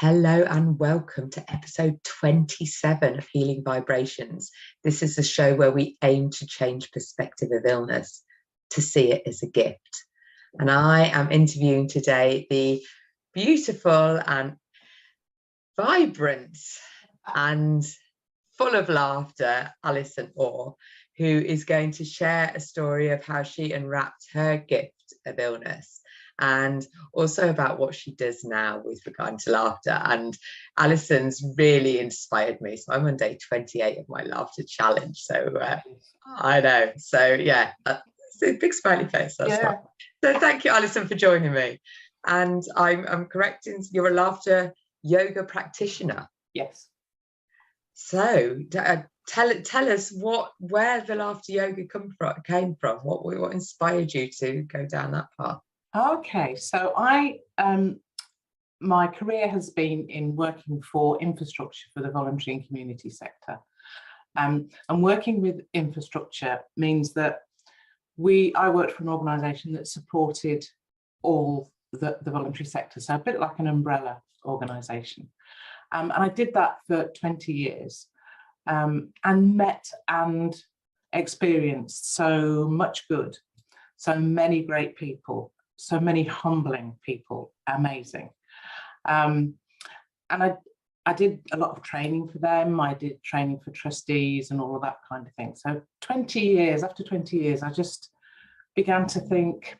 Hello and welcome to episode 27 of Healing Vibrations. This is the show where we aim to change perspective of illness, to see it as a gift. And I am interviewing today the beautiful and vibrant and full of laughter Alison Orr, who is going to share a story of how she unwrapped her gift of illness, and also about what she does now with regard to laughter. And Alison's really inspired me. So I'm on day 28 of my laughter challenge. So I know. So yeah, it's a big smiley face. That's right. So thank you, Alison, for joining me. And I'm correct in you're a laughter yoga practitioner. Yes. So tell us where the laughter yoga came from. What inspired you to go down that path? Okay, so my career has been in working for infrastructure for the voluntary and community sector. And working with infrastructure means that I worked for an organisation that supported all the voluntary sector, so a bit like an umbrella organisation. And I did that for 20 years and met and experienced so much good, so many great people, so many humbling people, amazing. And I did a lot of training for them. I did training for trustees and all of that kind of thing. So after 20 years, I just began to think,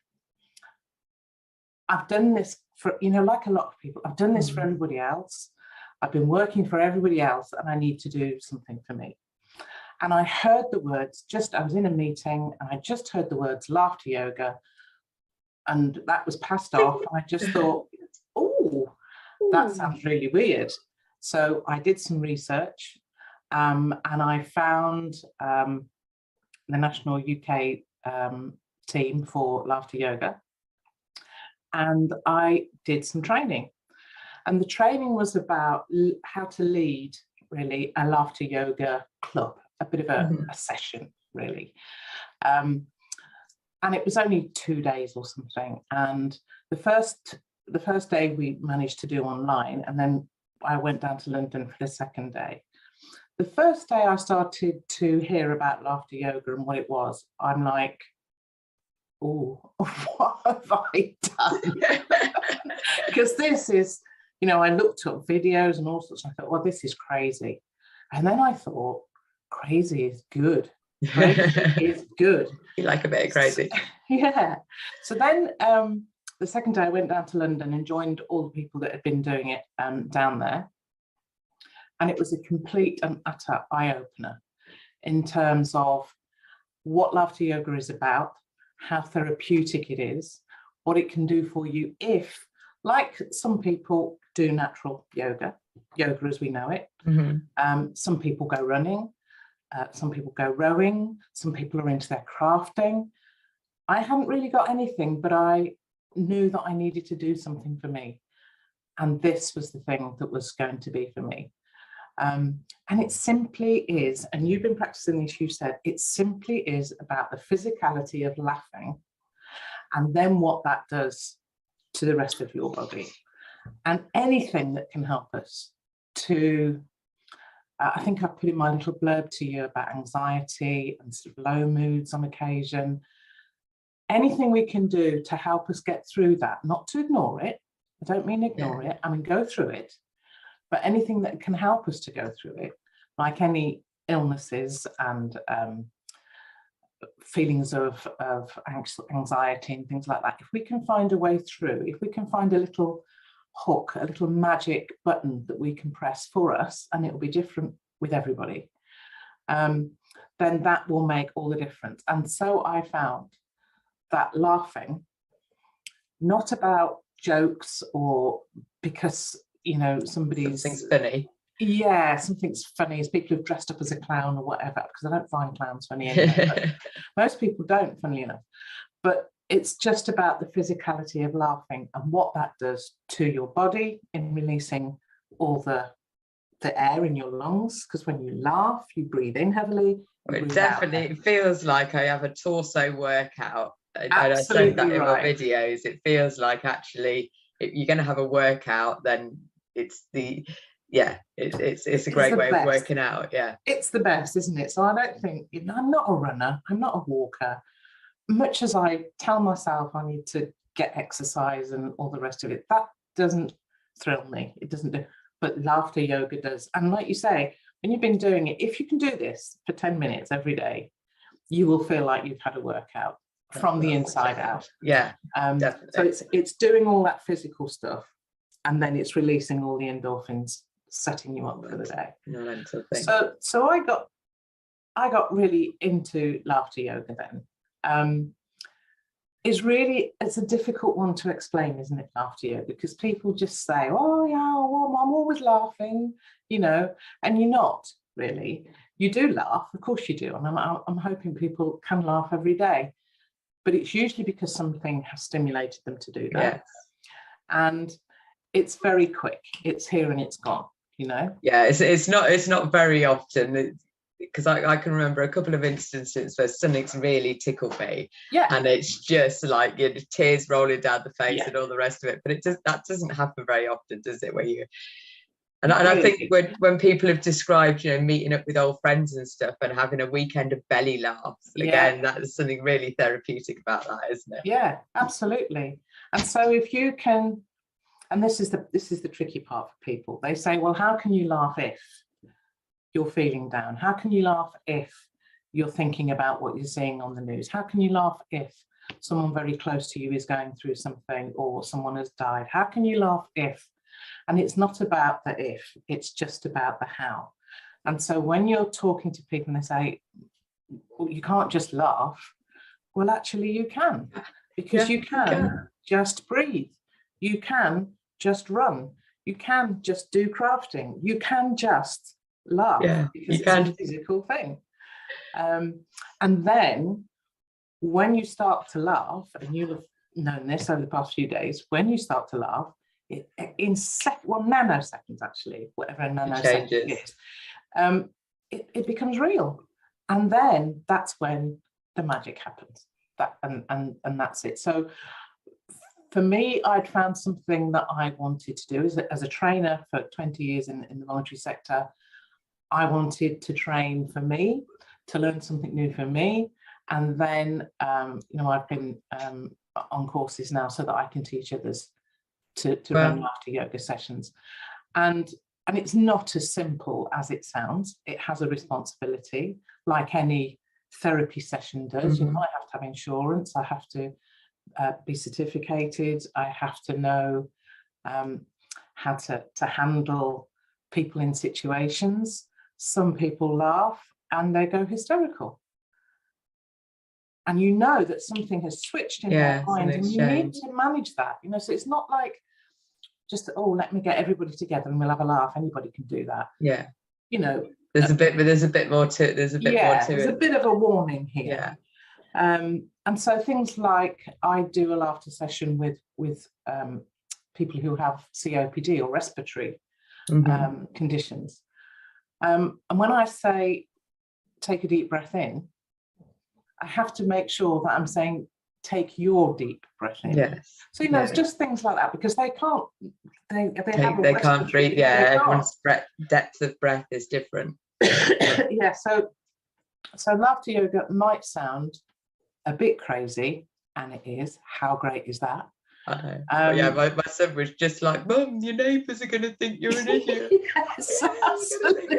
I've done this for, like a lot of people, I've done this for everybody else. I've been working for everybody else and I need to do something for me. And I heard the words, I was in a meeting and I just heard the words laughter yoga, and that was passed off. I just thought, oh, that sounds really weird. So I did some research and I found the national UK team for laughter yoga, and I did some training. And the training was about how to lead, really, a laughter yoga club, a bit of a session, really. And it was only 2 days or something. And the first day we managed to do online, and then I went down to London for the second day. The first day I started to hear about laughter yoga and what it was, I'm like, oh, what have I done? Because this is, I looked up videos and all sorts, and I thought, well, this is crazy. And then I thought, crazy is good. Crazy is good. You like a bit of crazy. Yeah. So then the second day I went down to London and joined all the people that had been doing it down there. And it was a complete and utter eye-opener in terms of what laughter yoga is about, how therapeutic it is, what it can do for you if, like some people do natural yoga as we know it. Some people go running. Some people go rowing, some people are into their crafting. I hadn't really got anything, but I knew that I needed to do something for me. And this was the thing that was going to be for me. And it simply is, and you've been practicing this, you said, it simply is about the physicality of laughing and then what that does to the rest of your body. And anything that can help us to I think I put in my little blurb to you about anxiety and sort of low moods on occasion. Anything we can do to help us get through that, not to ignore it. I don't mean ignore it, I mean go through it. But anything that can help us to go through it, like any illnesses and feelings of anxiety and things like that, if we can find a way through, if we can find a little hook, a little magic button that we can press for us, and it will be different with everybody, then that will make all the difference. And so I found that laughing, not about jokes or because something's funny. Yeah, something's funny as people who've dressed up as a clown or whatever, because I don't find clowns funny anyway. Most people don't, funnily enough. But it's just about the physicality of laughing and what that does to your body in releasing all the air in your lungs, because when you laugh, you breathe in heavily. It definitely feels like I have a torso workout. Absolutely, I said that in my videos. It feels like actually if you're going to have a workout, then it's the, yeah, it's a great way of working out. Yeah, it's the best, isn't it? So I don't think, you know, I'm not a runner, I'm not a walker, much as I tell myself I need to get exercise and all the rest of it. That doesn't thrill me, it doesn't do, but laughter yoga does. And like you say, when you've been doing it, if you can do this for 10 minutes every day, you will feel like you've had a workout from the inside out. Yeah, definitely. So it's doing all that physical stuff, and then it's releasing all the endorphins, setting you up for the day. Mental thing. So I got really into laughter yoga then. It's a difficult one to explain, isn't it, laughter yoga? Because people just say, oh yeah, well, I'm always laughing, you know, and you're not really. You do laugh, of course you do, and I'm hoping people can laugh every day, but it's usually because something has stimulated them to do that. Yes. And it's very quick, it's here and it's gone, you know. Yeah, it's not very often, because I can remember a couple of instances where something's really tickled me, Yeah, and it's just like, you know, tears rolling down the face and all the rest of it. But that doesn't happen very often, does it? Where you and I think when people have described, you know, meeting up with old friends and stuff and having a weekend of belly laughs, again, that is something really therapeutic about that, isn't it? Yeah, absolutely. And so if you can, and this is the tricky part for people, they say, well, how can you laugh if you're feeling down? How can you laugh if you're thinking about what you're seeing on the news? How can you laugh if someone very close to you is going through something or someone has died? How can you laugh if? And it's not about the if, it's just about the how. And so when you're talking to people and they say, well, you can't just laugh, well, actually you can, because you can just breathe. You can just run. You can just do crafting. You can just laugh, because it's a physical thing. And then when you start to laugh, and you'll have known this over the past few days, when you start to laugh, in nanoseconds, actually, whatever a nanosecond is, it becomes real. And then that's when the magic happens. And that's it. So for me, I'd found something that I wanted to do as a trainer for 20 years in the voluntary sector. I wanted to train for me, to learn something new for me. And then, you know, I've been on courses now so that I can teach others to run laughter yoga sessions. And it's not as simple as it sounds. It has a responsibility, like any therapy session does. You know, I have to have insurance, I have to be certificated, I have to know how to handle people in situations. Some people laugh and they go hysterical, and you know that something has switched in their mind, and you need to manage that, you know. So it's not like just, oh, let me get everybody together and we'll have a laugh. Anybody can do that. Yeah, you know, there's a bit more to it. There's a bit of a warning here. And so things like, I do a laughter session with people who have COPD or respiratory conditions, and when I say take a deep breath in, I have to make sure that I'm saying take your deep breath in. Yes. So, you know, it's just things like that, because they can't, they can't breathe. Yeah, everyone's depth of breath is different. Yeah, so laughter yoga might sound a bit crazy, and it is. How great is that? I know. My son was just like, Mum, your neighbours are going to think you're an idiot. Yes, absolutely.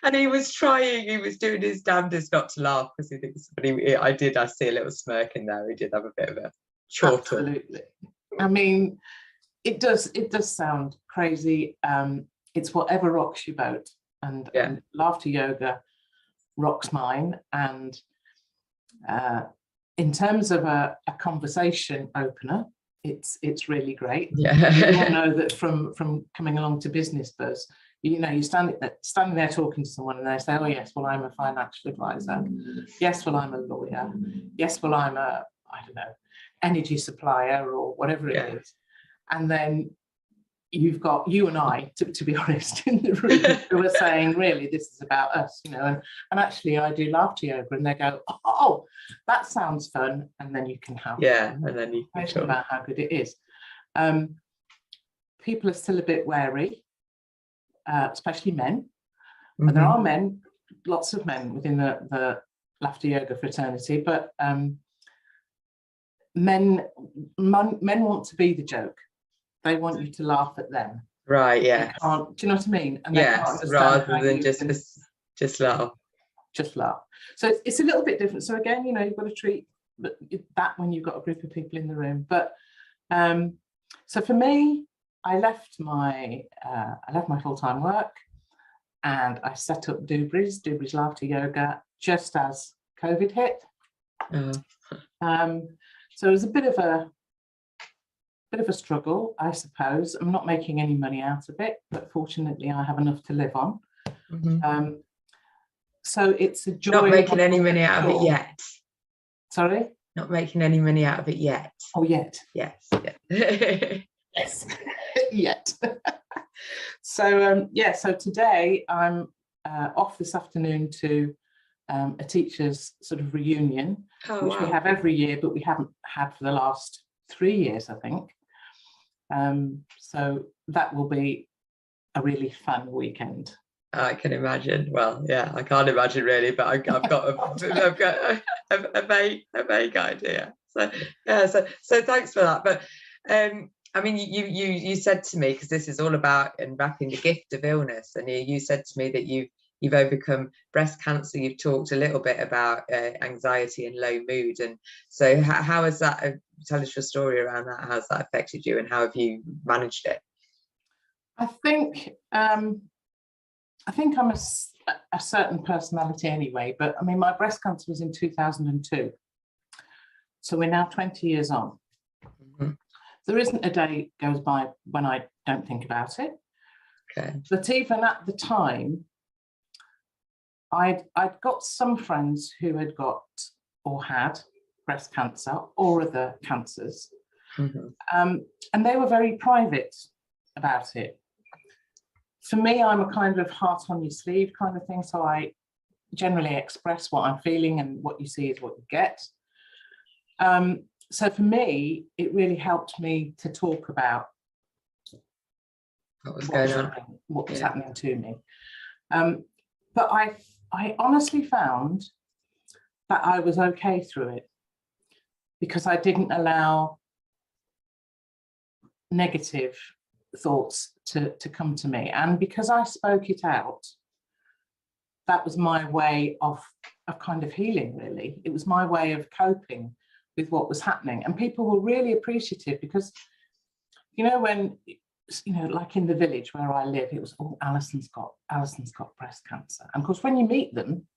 And he was doing his damnedest not to laugh, because he thinks, but I see a little smirk in there. He did have a bit of a chortle. Absolutely. I mean, it does sound crazy. It's whatever rocks your boat, and laughter yoga rocks mine. And in terms of a conversation opener, it's really great. Yeah. You all know that from coming along to Business Buzz, you know, you're standing there talking to someone and they say, oh yes, well, I'm a financial advisor. Yes, well, I'm a lawyer. Yes, well, I'm a, I don't know, energy supplier or whatever it is. And then you've got you and I, to be honest, in the room who are saying, really, this is about us, you know, and actually I do laughter yoga, and they go, oh, that sounds fun, and then you can have and then you can talk about how good it is. people are still a bit wary, especially men. And there are men, lots of men within the laughter yoga fraternity, but men want to be the joke. They want you to laugh at them. Right, yeah. Do you know what I mean? And yes, rather than just laugh. Just laugh. So it's a little bit different. So again, you've got to treat that when you've got a group of people in the room. But so for me, I left my full-time work, and I set up Dubry's Laughter Yoga just as COVID hit. So it was a bit of a struggle, I suppose. I'm not making any money out of it, but fortunately I have enough to live on. So it's a joy. Not making any money out of it yet. Sorry? Not making any money out of it yet. Oh, yet. Yes. Yes. Yet. So so today I'm off this afternoon to a teachers' sort of reunion, which we have every year, but we haven't had for the last 3 years, I think. So that will be a really fun weekend. I can imagine. Well, yeah, I can't imagine really, but I've got a vague idea. So yeah, so thanks for that. But I mean, you said to me, because this is all about unwrapping the gift of illness, and you said to me that you've overcome breast cancer. You've talked a little bit about anxiety and low mood, and so how has that? Tell us your story around that. How's that affected you, and how have you managed it? I think I'm a certain personality anyway, but I mean, my breast cancer was in 2002, so we're now 20 years on. There isn't a day goes by when I don't think about it. Okay. But even at the time, I'd got some friends who had got or had breast cancer or other cancers, and they were very private about it. For me, I'm a kind of heart on your sleeve kind of thing, so I generally express what I'm feeling, and what you see is what you get. So for me, it really helped me to talk about what was happening to me. But I honestly found that I was okay through it, because I didn't allow negative thoughts to come to me, and because I spoke it out, that was my way of kind of healing. Really, it was my way of coping with what was happening, and people were really appreciative, because when like in the village where I live, it was, oh, Alison's got breast cancer, and of course when you meet them,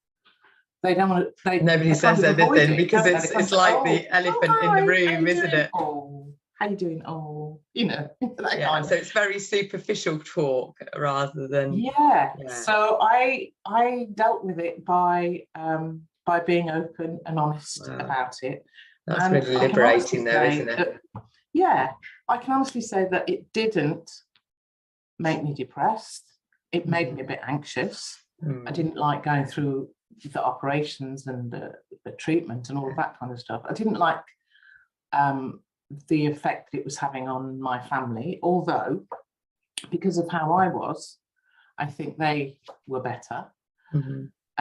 they don't want to. Nobody says anything, because it's like the elephant in the room, isn't it? Oh, how you doing? Oh, So it's very superficial talk rather than. Yeah. So I dealt with it by being open and honest about it. That's really liberating, though, isn't it? Yeah, I can honestly say that it didn't make me depressed. It made me a bit anxious. I didn't like going through the operations and the treatment and all of that kind of stuff. I didn't like the effect it was having on my family, although because of how I was, I think they were better.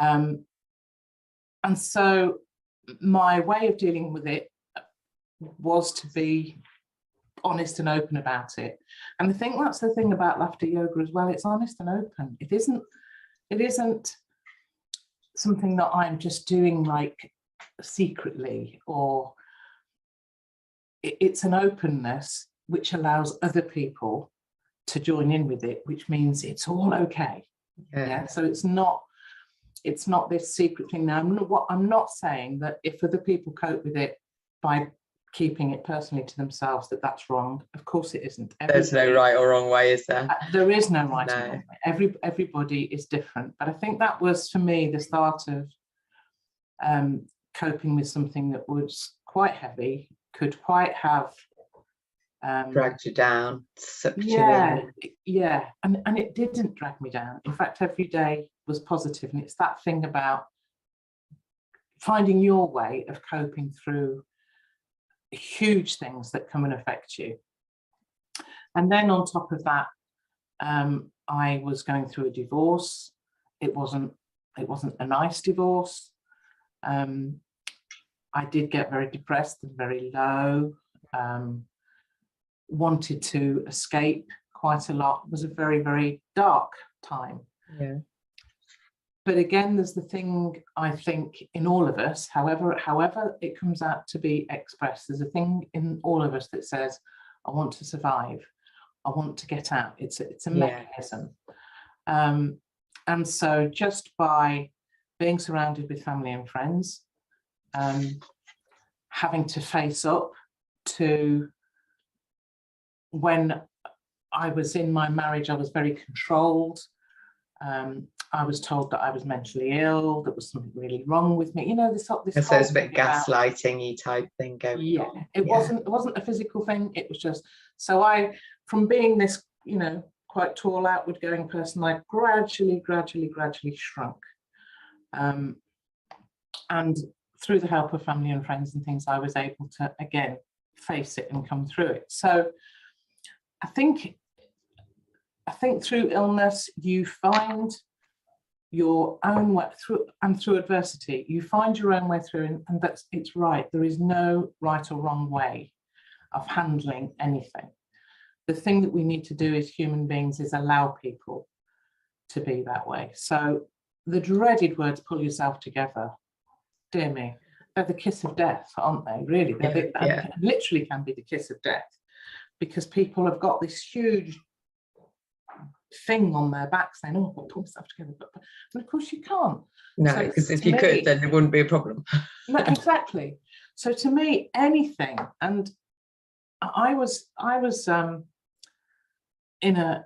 And so my way of dealing with it was to be honest and open about it. And I think that's the thing about laughter yoga as well. It's honest and open. It isn't something that I'm just doing like secretly, or it's an openness which allows other people to join in with it, which means it's all okay. So it's not this secret thing. Now, I'm not saying that if other people cope with it by keeping it personally to themselves, that's wrong. Of course it isn't. There's no right or wrong way, is there? There is no right or wrong way. Everybody is different. But I think that was, for me, the start of coping with something that was quite heavy, could quite have dragged you down, sucked you in. And it didn't drag me down. In fact, every day was positive, and it's that thing about finding your way of coping through huge things that come and affect you. And then on top of that, I was going through a divorce. It wasn't a nice divorce. I did get very depressed and very low, wanted to escape quite a lot. It was a very, very dark time. Yeah. But again, there's the thing, I think, in all of us, however it comes out to be expressed, there's a thing in all of us that says, I want to survive. I want to get out. It's a mechanism. And so just by being surrounded with family and friends, having to face up to, when I was in my marriage, I was very controlled. I was told that I was mentally ill, there was something really wrong with me. You know, this So it's a bit gaslighting-y type thing going on. It wasn't a physical thing, it was just, so from being this, you know, quite tall, outward going person, I gradually shrunk. And through the help of family and friends and things, I was able to, again, face it and come through it. So I think through illness, you find your own way through, and through adversity, you find your own way through, and it's right. There is no right or wrong way of handling anything. The thing that we need to do as human beings is allow people to be that way. So the dreaded words, pull yourself together, dear me, they're the kiss of death, aren't they? Really, they literally can be the kiss of death, because people have got this huge thing on their back saying, oh, I've got to pull myself together, but and of course you can't. No, because if you could, then it wouldn't be a problem. No, exactly. So to me, anything, and I was in a,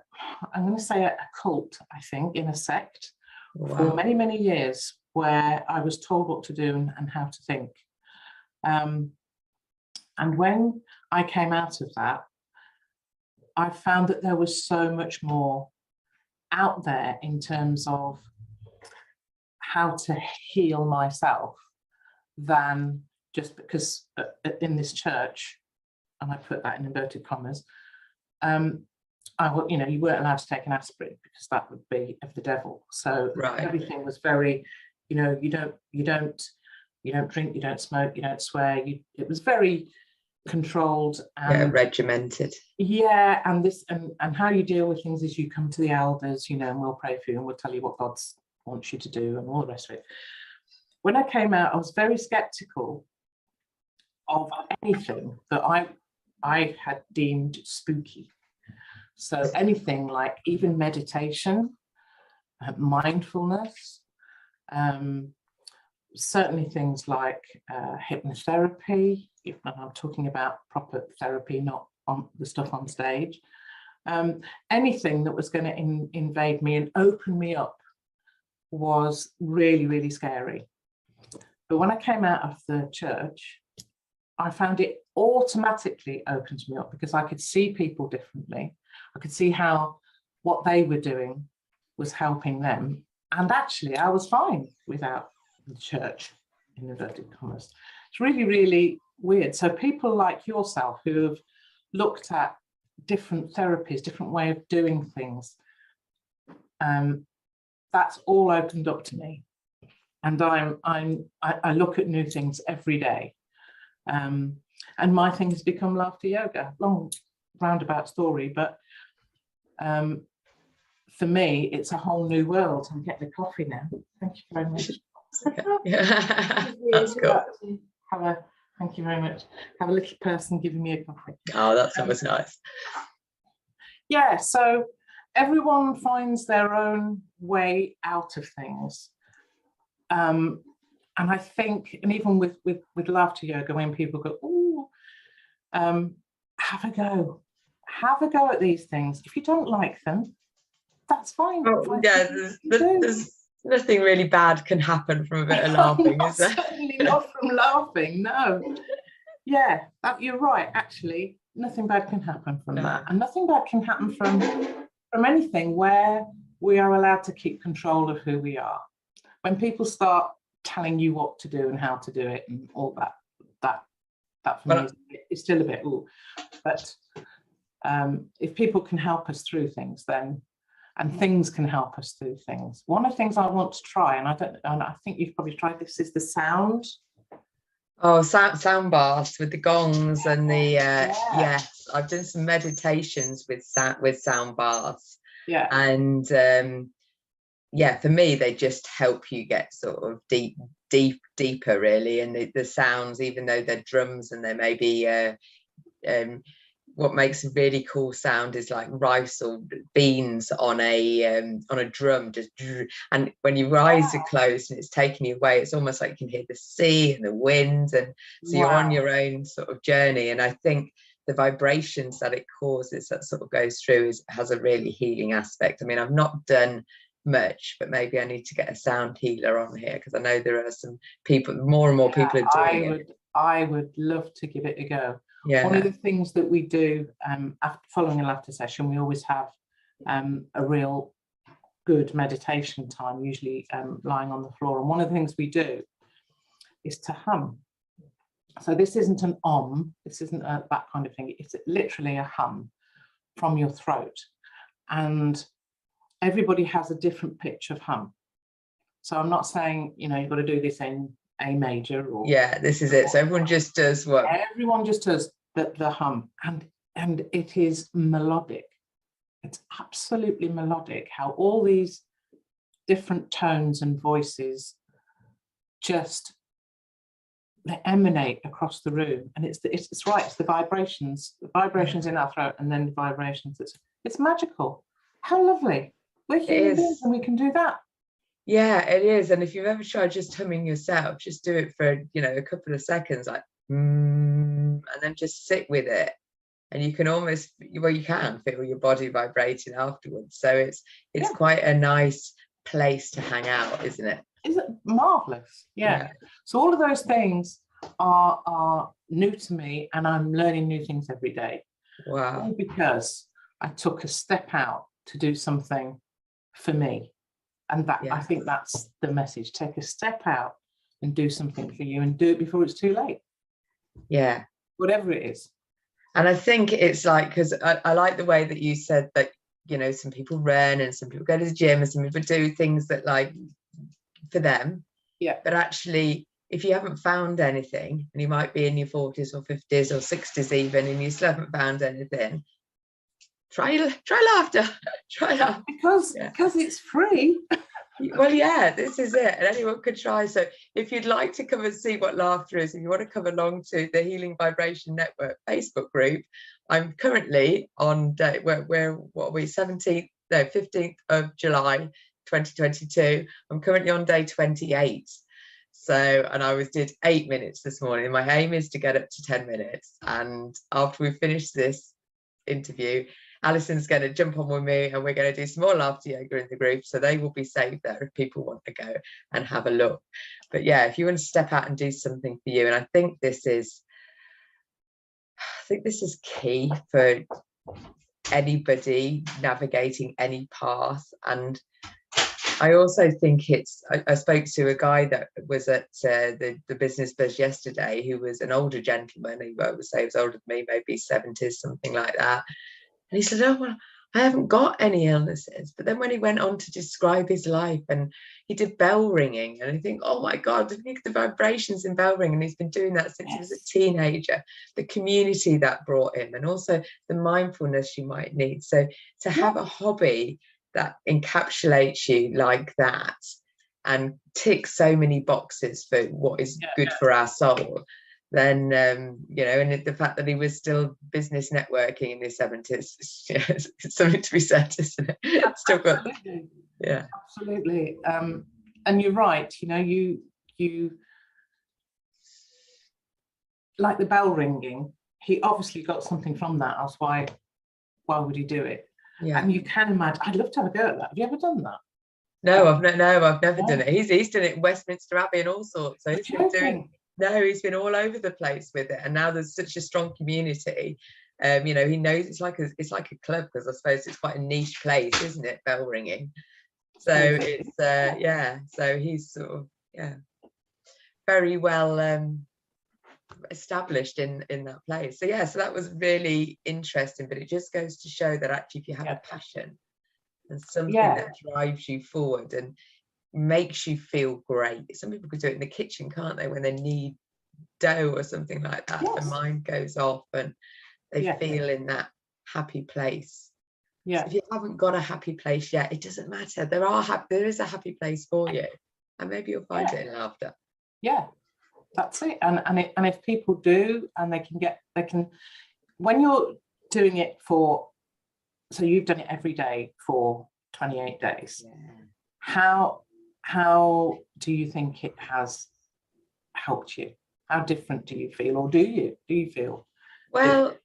I'm going to say a cult, I think, in a sect for many years, where I was told what to do and how to think. And when I came out of that, I found that there was so much more out there in terms of how to heal myself than just because in this church, and I put that in inverted commas, you know, you weren't allowed to take an aspirin because that would be of the devil. So everything was very, you know, you don't drink, you don't smoke, you don't swear. It was very controlled and regimented. And this and how you deal with things is you come to the elders, you know, and we'll pray for you and we'll tell you what God wants you to do and all the rest of it. When I came out, I was very skeptical of anything that I had deemed spooky. So anything like even meditation, mindfulness, certainly things like hypnotherapy, if I'm talking about proper therapy, not on the stuff on stage, anything that was going to invade me and open me up was really scary. But when I came out of the church, I found it automatically opened me up, because I could see people differently. I could see how what they were doing was helping them. And actually, I was fine without the church, in inverted commas. It's really weird. So people like yourself who have looked at different therapies, different way of doing things, that's all opened up to me. And I look at new things every day. And my thing has become laughter yoga. Long roundabout story, but for me, it's a whole new world. I'm getting a coffee now. Thank you very much. That's cool. Thank you very much. Have a little person giving me a coffee. Oh, that's always nice. Yeah, so everyone finds their own way out of things. And I think, and even with laughter yoga, when people go, oh, have a go. Have a go at these things. If you don't like them, that's fine. There's nothing really bad can happen from a bit of laughing, is there? Certainly not from laughing, no. Yeah, you're right, actually. Nothing bad can happen from that. And nothing bad can happen from anything where we are allowed to keep control of who we are. When people start telling you what to do and how to do it and all that for me is still a bit, ooh. But if people can help us through things, then, and things can help us through things. One of the things I want to try, and I think you've probably tried this, is the sound. Oh, sound baths with the gongs and the yes, I've done some meditations with sound baths. Yeah. And yeah, for me, they just help you get sort of deeper, really. And the sounds, even though they're drums and they may be what makes a really cool sound is like rice or beans on a drum, just, and when your eyes are closed and it's taking you away, it's almost like you can hear the sea and the wind, and so you're on your own sort of journey. And I think the vibrations that it causes, that sort of goes through, has a really healing aspect. I mean, I've not done much, but maybe I need to get a sound healer on here, because I know there are some people, more and more people are doing it. I would love to give it a go. Yeah. One of the things that we do after following a laughter session, we always have a real good meditation time, usually lying on the floor. And one of the things we do is to hum. So this isn't an this isn't that kind of thing. It's literally a hum from your throat. And everybody has a different pitch of hum. So I'm not saying, you know, you've got to do this in A major, or this is it. So everyone just does what? Everyone just does the hum, and it is melodic. It's absolutely melodic, how all these different tones and voices just, they emanate across the room. And it's right, it's the vibrations in our throat, and then the vibrations. It's magical. How lovely. We're human beings and we can do that. Yeah, it is. And if you've ever tried just humming yourself, just do it for, you know, a couple of seconds, like and then just sit with it, and you can almost, well, you can feel your body vibrating afterwards. So it's quite a nice place to hang out, isn't it? Is it marvelous? Yeah. So all of those things are new to me, and I'm learning new things every day. Wow. All because I took a step out to do something for me. And that, I think that's the message. Take a step out and do something for you, and do it before it's too late. Yeah. Whatever it is. And I think it's like, because I like the way that you said that, you know, some people run and some people go to the gym and some people do things that, like, for them. Yeah. But actually, if you haven't found anything, and you might be in your 40s or 50s or 60s even, and you still haven't found anything, try laughter. Try laughter. Because it's free. Well, yeah, this is it, and anyone could try. So if you'd like to come and see what laughter is, if you want to come along to the Healing Vibration Network Facebook group, I'm currently on day, we're what are we, 15th of July 2022. I'm currently on day 28. So, and I did 8 minutes this morning. My aim is to get up to 10 minutes, and after we finish this interview, Alison's going to jump on with me, and we're going to do some more laughter yoga in the group, so they will be saved there if people want to go and have a look. But yeah, if you want to step out and do something for you, and I think this is key for anybody navigating any path. And I also think I spoke to a guy that was at the Business Buzz yesterday, who was an older gentleman. I would say he was older than me, maybe 70s, something like that. And he said, oh, well, I haven't got any illnesses. But then when he went on to describe his life, and he did bell ringing, and I think, oh my God, think of the vibrations in bell ringing. And he's been doing that since he was a teenager, the community that brought him, and also the mindfulness you might need. So to have a hobby that encapsulates you like that and ticks so many boxes for what is good for our soul, then you know, and the fact that he was still business networking in his 70s, it's something to be said, isn't it? It's still got, absolutely. And you're right, you know, you like the bell ringing, he obviously got something from that, else why would he do it? And you can imagine, I'd love to have a go at that. Have you ever done that? No, I've never done it. He's done it in Westminster Abbey and all sorts. So he's been all over the place with it, and now there's such a strong community. You know, he knows it's like a club, because I suppose it's quite a niche place, isn't it, bell ringing? So it's so he's sort of very well established in that place. So yeah, so that was really interesting, but it just goes to show that actually if you have a passion and something that drives you forward and makes you feel great. Some people could do it in the kitchen, can't they, when they knead dough or something like that. The mind goes off and they feel in that happy place. So if you haven't got a happy place yet, it doesn't matter. There is a happy place for you, and maybe you'll find it in laughter. Yeah, that's it. And if people do, and they can when you're doing it so you've done it every day for 28 days. How do you think it has helped you? How different do you feel, or do you feel? Well,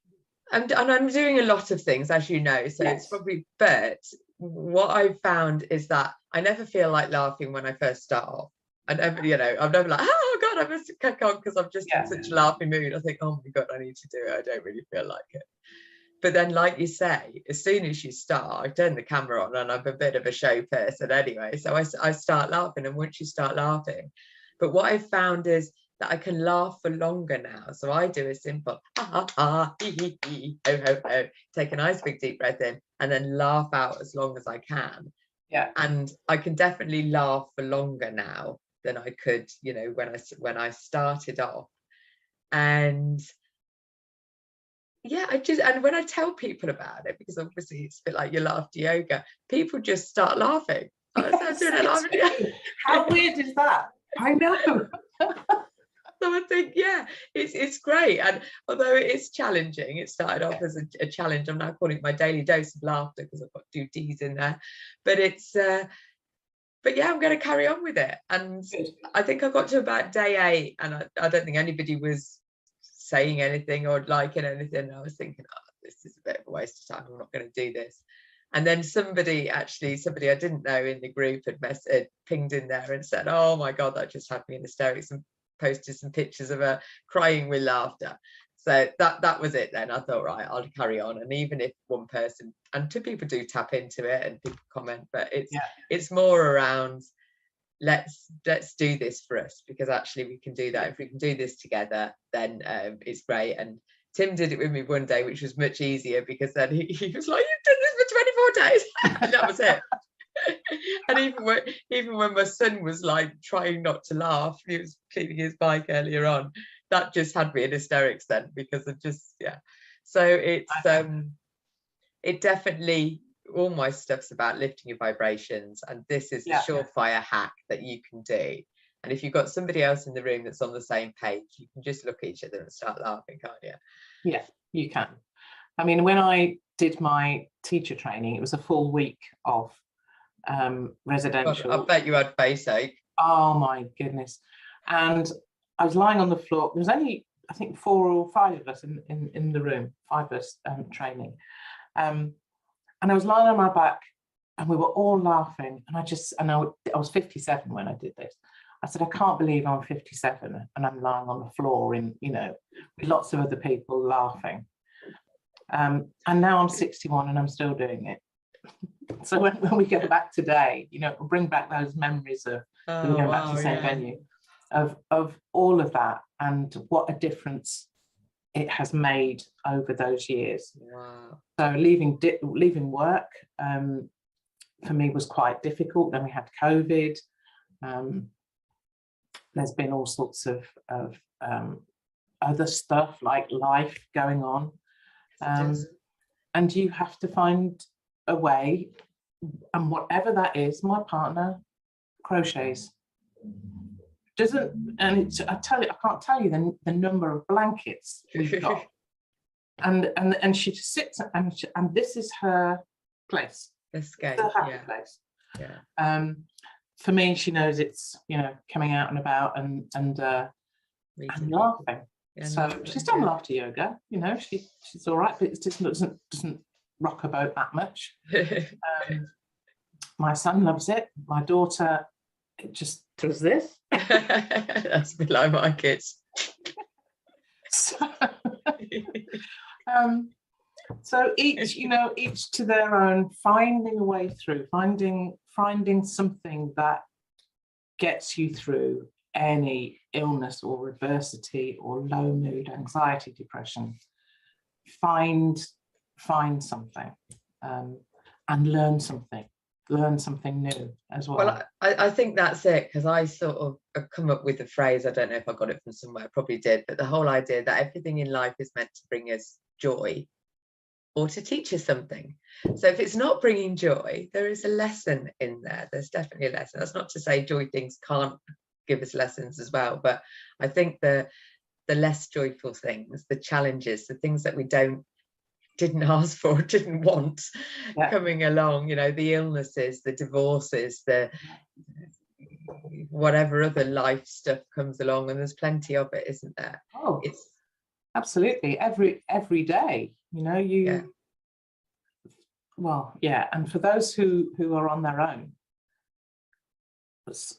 I'm doing a lot of things, as you know, so it's probably, but what I've found is that I never feel like laughing when I first start off. I'm never like, oh God, I must kick on, because I'm just in such a laughing mood. I think, oh my God, I need to do it. I don't really feel like it. But then, like you say, as soon as you start, I turn the camera on, and I'm a bit of a show person anyway. So I start laughing, and once you start laughing, but what I've found is that I can laugh for longer now. So I do a simple ha ha hee hee ho ho ho, take a nice big deep breath in, and then laugh out as long as I can. Yeah. And I can definitely laugh for longer now than I could, when I started off. And and when I tell people about it, because obviously it's a bit like your laughter yoga, people just start laughing. How weird is that? I know. So I think, it's great. And although it is challenging, it started off as a challenge. I'm now calling it my daily dose of laughter, because I've got 2 Ds in there. But I'm going to carry on with it. And I think I got to about day 8, and I don't think anybody was saying anything or liking anything. I was thinking, this is a bit of a waste of time. I'm not going to do this. And then somebody I didn't know in the group had pinged in there and said, oh my God, that just had me in hysterics, and posted some pictures of her crying with laughter. So that was it then. I thought, right, I'll carry on. And even if one person, and 2 people do tap into it and people comment, but it's more around, let's do this for us, because actually we can do that. If we can do this together, then it's great. And Tim did it with me one day, which was much easier, because then he was like, you've done this for 24 days. And that was it. And even when my son was like trying not to laugh, he was cleaning his bike earlier on, that just had me in hysterics then, because of so it's it definitely, all my stuff's about lifting your vibrations, and this is a surefire hack that you can do. And if you've got somebody else in the room that's on the same page, you can just look at each other and start laughing, can't you? Yeah, you can. I mean, when I did my teacher training, it was a full week of residential. I bet you had face ache. Oh my goodness. And I was lying on the floor. There was only, I think, 4 or 5 of us in the room, 5 of us training. And I was lying on my back, and we were all laughing. And I was 57 when I did this. I said, I can't believe I'm 57 and I'm lying on the floor with lots of other people laughing. And now I'm 61 and I'm still doing it. So when we go back today, we'll bring back those memories of when we go back to the same venue, of all of that, and what a difference it has made over those years. Wow. So leaving work for me was quite difficult. Then we had COVID. There's been all sorts of other stuff like life going on. And you have to find a way, and whatever that is, my partner crochets. I can't tell you the number of blankets we've got. and she just sits and this is her place. Escape. It's her happy place. Yeah. For me, she knows it's coming out and about and laughing. Yeah, so she's done laughter yoga. She's all right, but it just doesn't rock her boat that much. My son loves it. My daughter, it just does this. That's below my kids. So each to their own, finding a way through, finding something that gets you through any illness or adversity or low mood, anxiety, depression, find something, and learn something new as well. Well, I think that's it, because I sort of have come up with a phrase, I don't know if I got it from somewhere, I probably did, but the whole idea that everything in life is meant to bring us joy or to teach us something. So if it's not bringing joy, there is a lesson in there. There's definitely a lesson. That's not to say joy things can't give us lessons as well, but I think the less joyful things, the challenges, the things that we didn't ask for, didn't want, coming along, you know, the illnesses, the divorces, the whatever other life stuff comes along, and there's plenty of it, isn't there? Oh, it's absolutely every day, you know, well, yeah. And for those who are on their own,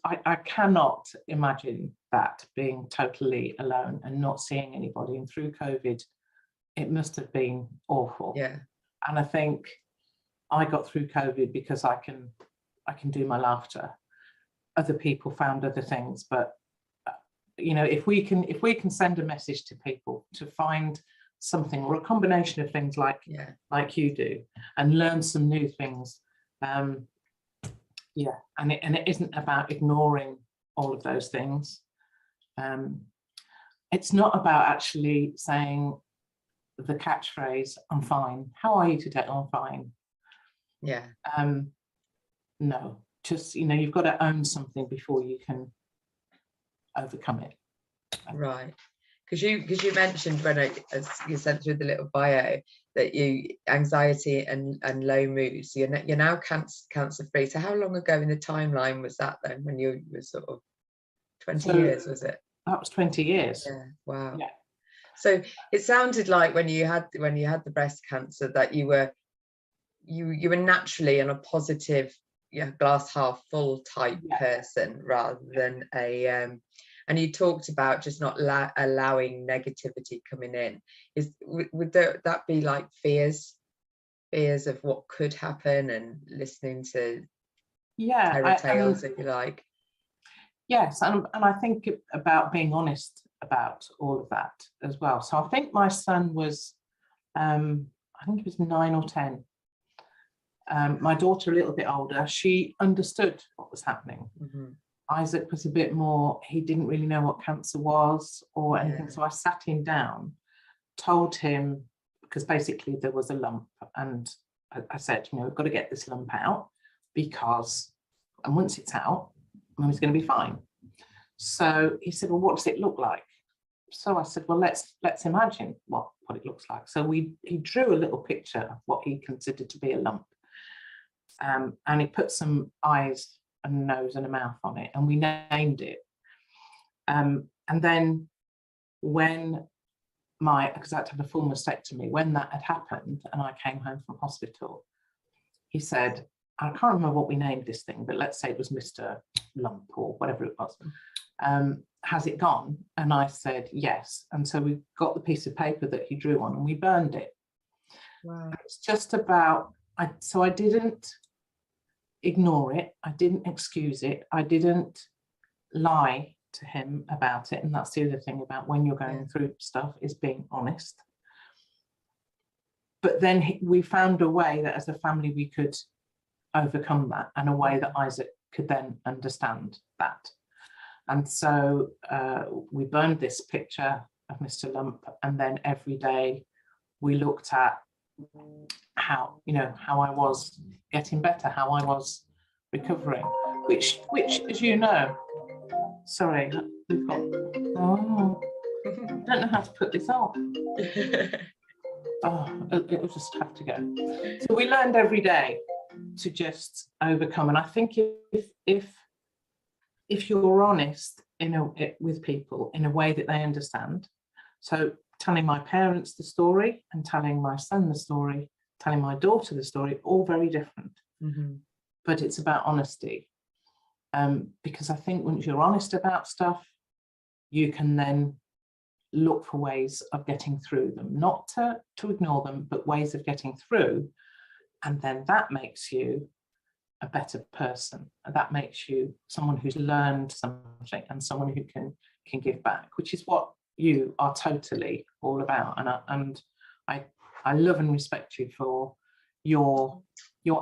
I cannot imagine that, being totally alone and not seeing anybody. And through COVID, it must have been awful. Yeah. And I think I got through COVID because I can do my laughter. Other people found other things, but you know, if we can send a message to people to find something, or a combination of things like you do, and learn some new things, and it isn't about ignoring all of those things. It's not about actually saying the catchphrase, I'm fine. How are you today? I'm fine. Yeah. No, just, you know, you've got to own something before you can overcome it. Right. Because you mentioned when you sent through the little bio that you anxiety and low moods. You're now cancer free. So how long ago in the timeline was that then, when you were sort of 20 years, was it? That was 20 years. Yeah. Wow. Yeah. So it sounded like when you had the breast cancer that you were naturally in a positive, glass half full type person, rather than a and you talked about just not allowing negativity coming in. Would that be like fears of what could happen, and listening to terror tales, if you like? Yes, and I think about being honest about all of that as well. So I think my son was, I think he was 9 or 10. My daughter, a little bit older, she understood what was happening. Mm-hmm. Isaac was a bit more, he didn't really know what cancer was or anything. So I sat him down, told him, because basically there was a lump, and I said, you know, we've got to get this lump out, because, and once it's out, Mummy's going to be fine. So he said, well, what does it look like? So I said, well, let's imagine what it looks like. So he drew a little picture of what he considered to be a lump. And he put some eyes and a nose and a mouth on it, and we named it. And then when because I had to have a full mastectomy, when that had happened and I came home from hospital, he said, I can't remember what we named this thing, but let's say it was Mr. Lump or whatever it was. Has it gone? And I said, yes. And so we got the piece of paper that he drew on and we burned it. Wow. It's just about, so I didn't ignore it. I didn't excuse it. I didn't lie to him about it. And that's the other thing about when you're going through stuff, is being honest. But then we found a way that as a family we could overcome that, and a way that Isaac could then understand that. And so we burned this picture of Mr. Lump, and then every day we looked at how I was getting better, how I was recovering, which as you know, sorry, we've got, I don't know how to put this off. It'll just have to go. So we learned every day to just overcome. And I think if you're honest with people in a way that they understand, so telling my parents the story and telling my son the story, telling my daughter the story, all very different. Mm-hmm. But it's about honesty. Because I think once you're honest about stuff, you can then look for ways of getting through them, not to ignore them, but ways of getting through. And then that makes you a better person, and that makes you someone who's learned something and someone who can give back, which is what you are totally all about. And I love and respect you for your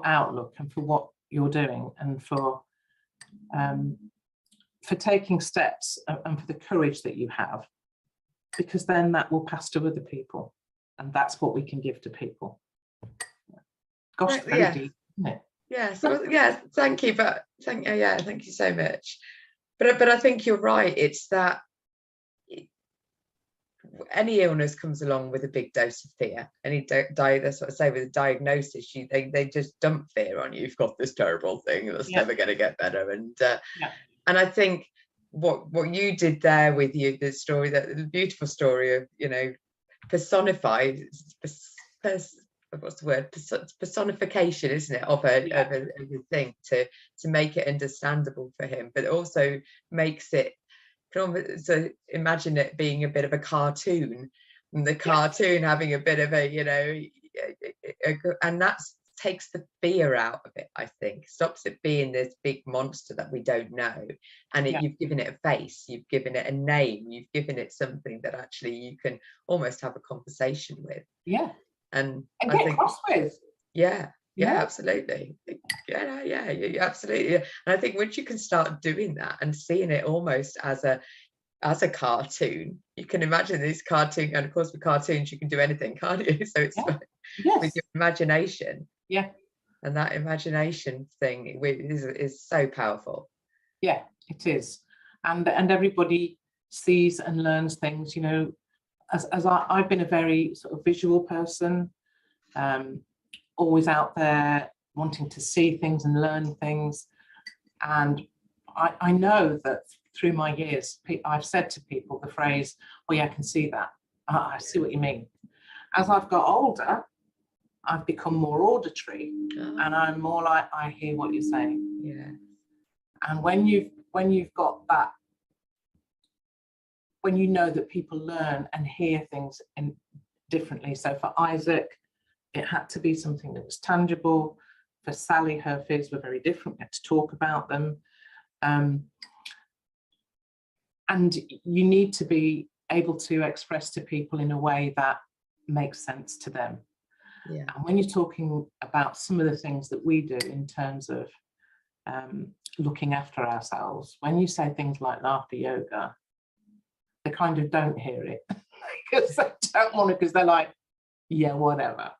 outlook and for what you're doing, and for taking steps, and for the courage that you have, because then that will pass to other people, and that's what we can give to people. Gosh, it's very deep, isn't it? Yeah, so yeah, thank you, thank you so much. But I think you're right. It's that any illness comes along with a big dose of fear. That's what I say, with a diagnosis, they just dump fear on you. You've got this terrible thing that's never going to get better. And and I think what you did there with the story, the beautiful story of, you know, personified, what's the word, personification, isn't it, of a thing, to make it understandable for him, but it also makes it, so imagine it being a bit of a cartoon, and the cartoon having a bit of a, you know, and that takes the fear out of it. I think stops it being this big monster that we don't know, and you've given it a face, you've given it a name, you've given it something that actually you can almost have a conversation with. And I get think, cross with. Absolutely. Absolutely. And I think once you can start doing that and seeing it almost as a cartoon, you can imagine these cartoon, and of course with cartoons you can do anything, can't you? So it's with your imagination. And that imagination thing is so powerful. Yeah, it is. And everybody sees and learns things, you know. As I've been a very sort of visual person, always out there wanting to see things and learn things. And I know that through my years, I've said to people the phrase, "Oh yeah, I can see that. I see what you mean." As I've got older, I've become more auditory, and I'm more like, I hear what you're saying. And when you've got that, when you know that people learn and hear things differently. So for Isaac, it had to be something that was tangible. For Sally, her fears were very different. We had to talk about them. And you need to be able to express to people in a way that makes sense to them. And when you're talking about some of the things that we do in terms of looking after ourselves, when you say things like laughter yoga, they kind of don't hear it because they don't want it, because they're like, yeah, whatever.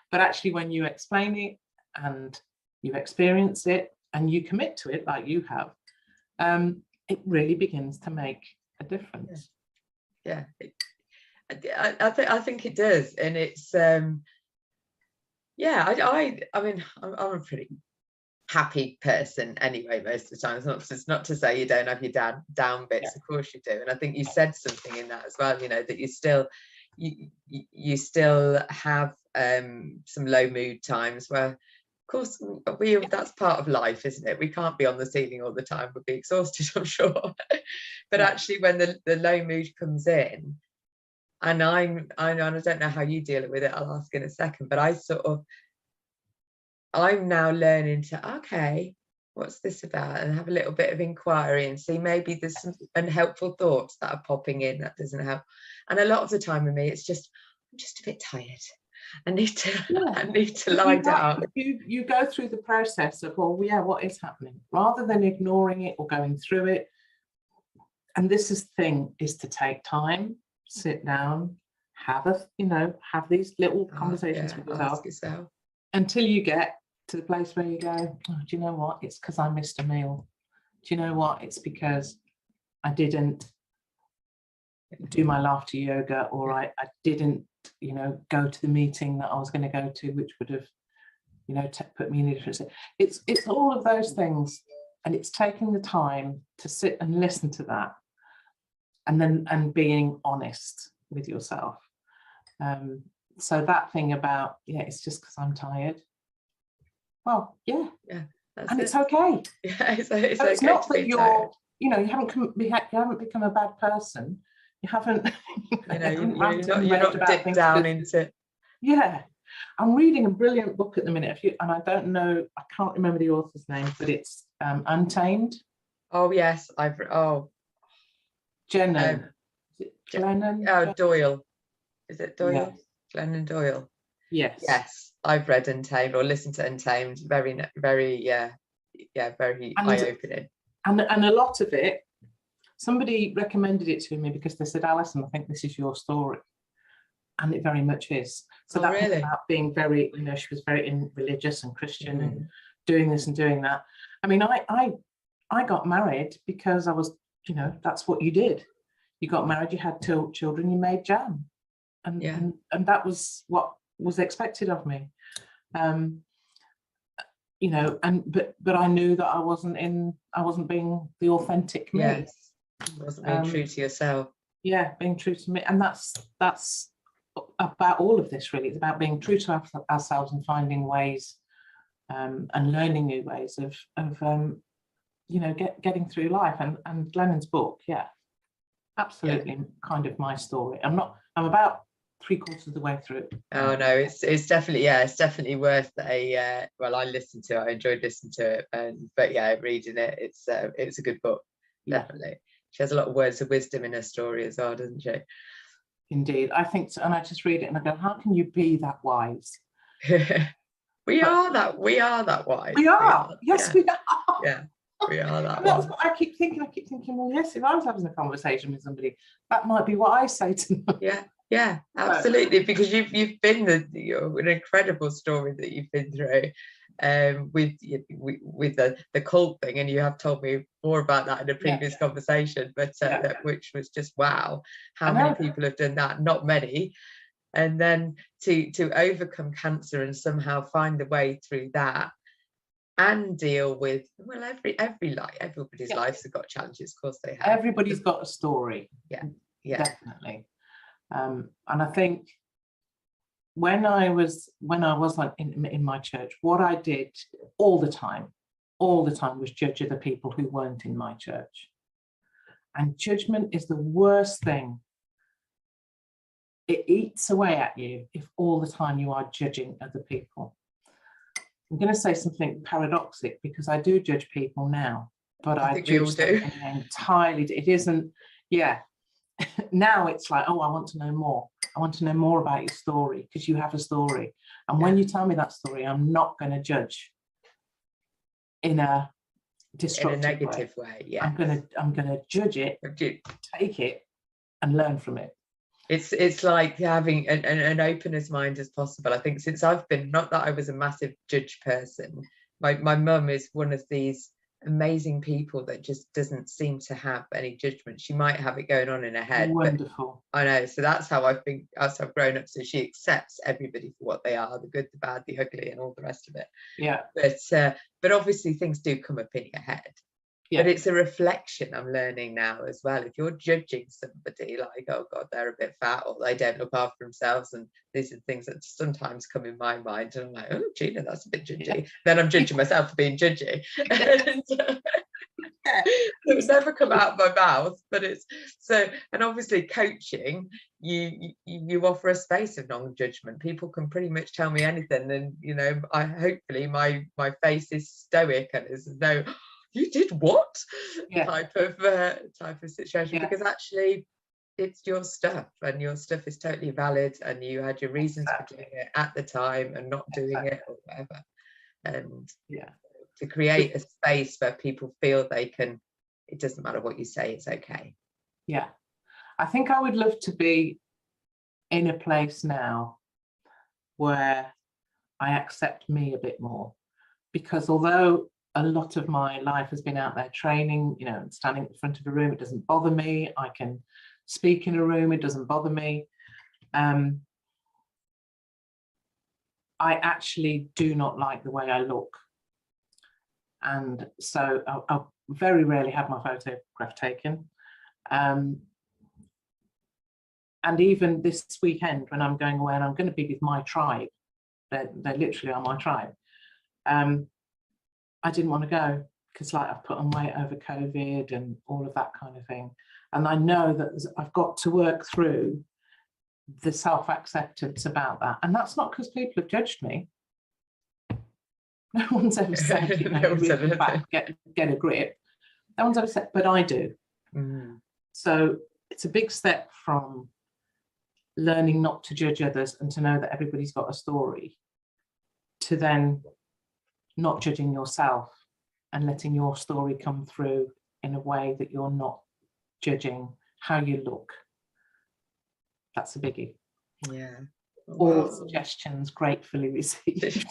But actually, when you explain it and you experience it and you commit to it like you have, it really begins to make a difference. I think it does. And it's I mean, I'm a pretty happy person anyway most of the time. It's not to say you don't have your down bits, of course you do. And I think you said something in that as well, you know, that you still have some low mood times where, of course, that's part of life, isn't it? We can't be on the ceiling all the time, we'll be exhausted, I'm sure. But actually when the low mood comes in, and I don't know how you deal with it, I'll ask in a second, but I'm now learning to, okay, what's this about? And have a little bit of inquiry and see, maybe there's some unhelpful thoughts that are popping in that doesn't help. And a lot of the time with me, it's just, I'm just a bit tired. I need to lie down. You go through the process of, well, yeah, what is happening? Rather than ignoring it or going through it. And this is the thing, is to take time, sit down, have these little conversations with yourself until you get to the place where you go, oh, do you know what? It's because I missed a meal. Do you know what? It's because I didn't do my laughter yoga, or I didn't, go to the meeting that I was going to go to, which would have, put me in a different state. It's all of those things, and it's taking the time to sit and listen to that, and being honest with yourself. So that thing about, it's just because I'm tired. Well, and it's okay. It's okay not that you're, you haven't become a bad person. You haven't, you're not dipped down into. Yeah, I'm reading a brilliant book at the minute, and I don't know, I can't remember the author's name, but it's Untamed. Oh yes, Glennon. Is it Glennon? Doyle. Is it Doyle? Yes. Glennon Doyle. Yes. Yes, I've read Untamed or listened to Untamed. Very very eye-opening. And a lot of it, somebody recommended it to me because they said, Alison, I think this is your story. And it very much is. So that really? about being very, she was very religious and Christian and doing this and doing that. I mean, I got married because I was, that's what you did. You got married, you had 2 children, you made jam. And that was what was expected of me. But I knew that I wasn't being the authentic me. Yes. You wasn't being true to yourself. Yeah, being true to me. And that's about all of this, really. It's about being true to ourselves and finding ways and learning new ways of getting through life. And Glennon's book, absolutely kind of my story. I'm about 3/4 of the way through. Oh no, it's definitely worth I listened to it, I enjoyed listening to it, but reading it, it's a good book, definitely. She has a lot of words of wisdom in her story as well, doesn't she? Indeed, I think so. And I just read it and I go, how can you be that wise? we are that wise. We are. Yes, we are. Yeah, we are that. And that's what I keep thinking. Well, yes, if I was having a conversation with somebody, that might be what I say to them. Yeah, absolutely. Because you've been an incredible story that you've been through, with the cult thing, and you have told me more about that in a previous conversation. But which was just wow, how many people have done that? Not many. And then to overcome cancer and somehow find a way through that, and deal with everybody's lives have got challenges. Of course they have. Everybody's got a story. Yeah, definitely. And I think when I was in my church, what I did all the time was judge other people who weren't in my church. And judgment is the worst thing. It eats away at you if all the time you are judging other people. I'm going to say something paradoxic because I do judge people now, but I think we all do. Entirely. It isn't. Now it's like, oh, I want to know more. I want to know more about your story because you have a story. And when you tell me that story, I'm not going to judge in a destructive, in a negative way. Yeah, I'm gonna judge it, take it, and learn from it. It's like having an open as mind as possible. I think since I've been, not that I was a massive judge person, my mum is one of these amazing people that just doesn't seem to have any judgment. She might have it going on in her head. Wonderful. I know. So that's how I've grown up. So she accepts everybody for what they are, the good, the bad, the ugly, and all the rest of it. Yeah. But obviously things do come up in your head. Yeah. But it's a reflection, I'm learning now as well. If you're judging somebody like, oh God, they're a bit fat, or they don't look after themselves, and these are things that sometimes come in my mind, and I'm like, oh Gina, that's a bit judgy. Yeah. Then I'm judging myself for being judgy. And, it would never come out of my mouth, but it's so. And obviously coaching, you offer a space of non-judgment. People can pretty much tell me anything, and I hopefully my face is stoic and there's no, you did what? Type of situation, because actually it's your stuff, and your stuff is totally valid, and you had your reasons for doing it at the time and not doing it or whatever. And to create a space where people feel they can, it doesn't matter what you say, it's okay. Yeah, I think I would love to be in a place now where I accept me a bit more, because although a lot of my life has been out there training, standing at the front of a room, it doesn't bother me. I can speak in a room, it doesn't bother me. I actually do not like the way I look. And so I'll very rarely have my photograph taken. And even this weekend when I'm going away and I'm going to be with my tribe, they literally are my tribe. I didn't want to go because I've put on weight over COVID and all of that kind of thing. And I know that I've got to work through the self-acceptance about that. And that's not because people have judged me. No one's ever said, you know, No one's really ever back, get a grip. No one's ever said, but I do. So it's a big step from learning not to judge others and to know that everybody's got a story, to then not judging yourself and letting your story come through in a way that you're not judging how you look. That's a biggie. Yeah. All suggestions gratefully received.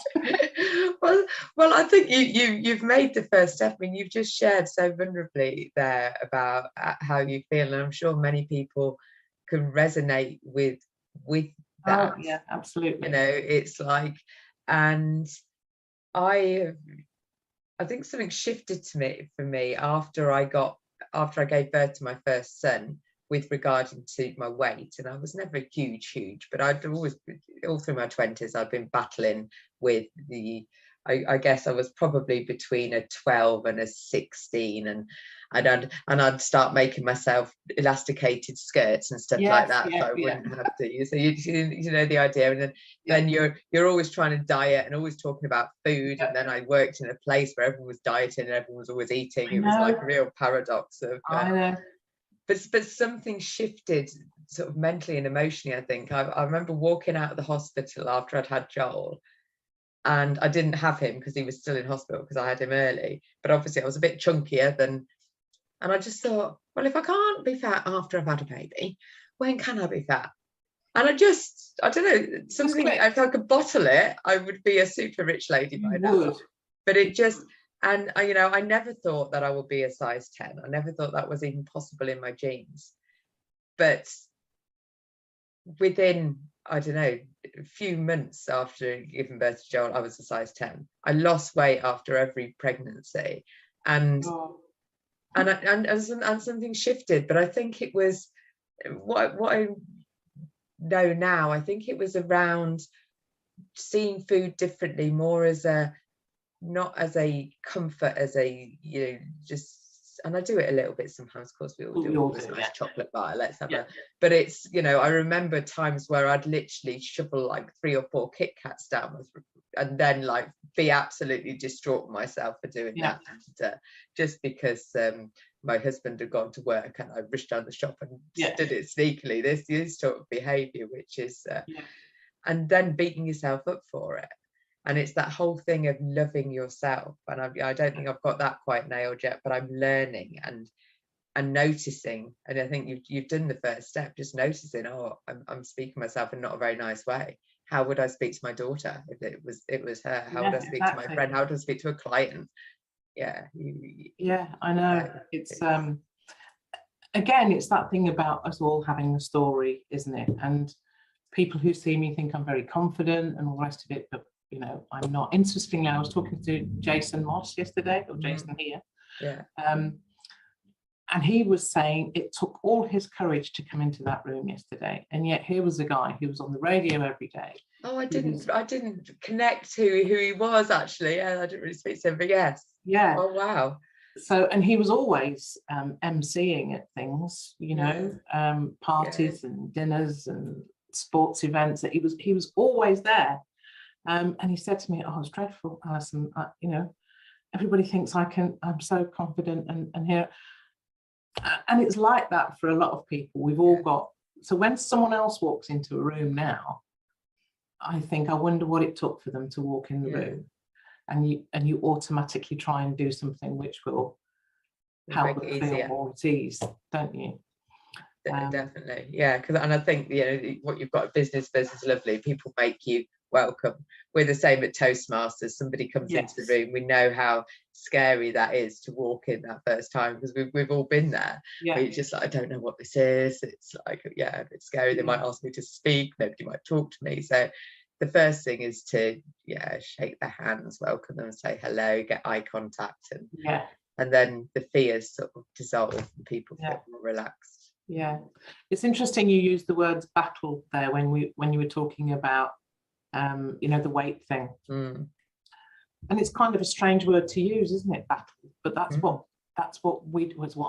well, I think you've made the first step. I mean, you've just shared so vulnerably there about how you feel, and I'm sure many people can resonate with that. Oh, yeah, absolutely. You know, it's like, and I think something shifted for me after I gave birth to my first son, with regard to my weight. And I was never huge, but I'd always, all through my 20s, I've been battling with I guess I was probably between a 12 and a 16, and I'd start making myself elasticated skirts and stuff like that, so I wouldn't have to. So you know the idea. And then you're always trying to diet and always talking about food. And then I worked in a place where everyone was dieting and everyone was always eating. It was like a real paradox of I know. But something shifted sort of mentally and emotionally, I think. I remember walking out of the hospital after I'd had Joel, and I didn't have him because he was still in hospital because I had him early. But obviously I was a bit chunkier and I just thought, well, if I can't be fat after I've had a baby, when can I be fat? And I don't know, something, if I could bottle it, I would be a super rich lady by now. But it just, and you know, I never thought that I would be a size 10. I never thought that was even possible in my genes. But within, I don't know, a few months after giving birth to Joel, I was a size 10. I lost weight after every pregnancy, and something shifted. But I think it was what I know now. I think it was around seeing food differently, more as not as a comfort, as a, you know, just, and I do it a little bit sometimes, of course, we all do this nice chocolate bar, let's have a, but it's, you know, I remember times where I'd literally shovel like 3 or 4 Kit Kats down and then like be absolutely distraught with myself for doing that, just because my husband had gone to work and I rushed down the shop and did it sneakily. This sort of behaviour, which is and then beating yourself up for it. And it's that whole thing of loving yourself. And I don't think I've got that quite nailed yet, but I'm learning and noticing. And I think you've done the first step, just noticing, oh, I'm speaking to myself in not a very nice way. How would I speak to my daughter if it was her? How would I speak to my friend? How would I speak to a client? Yeah. I know. It's again, it's that thing about us all having a story, isn't it? And people who see me think I'm very confident and all the rest of it, but you know, I'm not. Interestingly, I was talking to Jason Moss yesterday, or Jason here. And he was saying it took all his courage to come into that room yesterday. And yet here was a guy who was on the radio every day. Oh, I didn't connect who he was, actually. Yeah, I didn't really speak to him, but yes. Yeah. Oh, wow. So, and he was always emceeing at things, you know, parties and dinners and sports events. That he was always there. And he said to me, oh, it's dreadful, Alison, you know, everybody thinks I'm so confident and here. And it's like that for a lot of people. We've all got, so when someone else walks into a room now, I think, I wonder what it took for them to walk in the room. And you automatically try and do something which will help them feel more at ease, don't you? Definitely, yeah. And I think, you know, what you've got at business is lovely. People make you welcome. We're the same at Toastmasters. Somebody comes into the room, we know how scary that is to walk in that first time, because we've all been there. It's just like, I don't know what this is. It's like, it's scary. They might ask me to speak, nobody might talk to me. So the first thing is to shake their hands, welcome them, say hello, get eye contact, and then the fears sort of dissolve and people feel more relaxed. Yeah, it's interesting you used the words battle there when you were talking about you know, the weight thing. And it's kind of a strange word to use, isn't it, battle? But that's what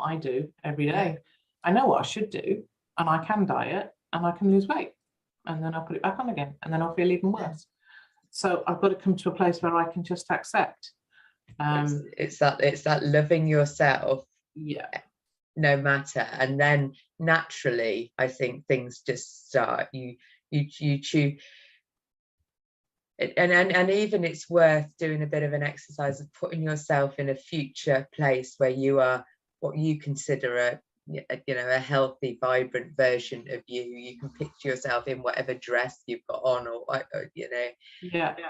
I do every day. I know what I should do, and I can diet and I can lose weight. and then I'll put it back on again, and then I'll feel even worse. So I've got to come to a place where I can just accept. It's that loving yourself, yeah, no matter. And then naturally, I think things just start. You choose. And even it's worth doing a bit of an exercise of putting yourself in a future place where you are what you consider a healthy, vibrant version of you. You can picture yourself in whatever dress you've got on, or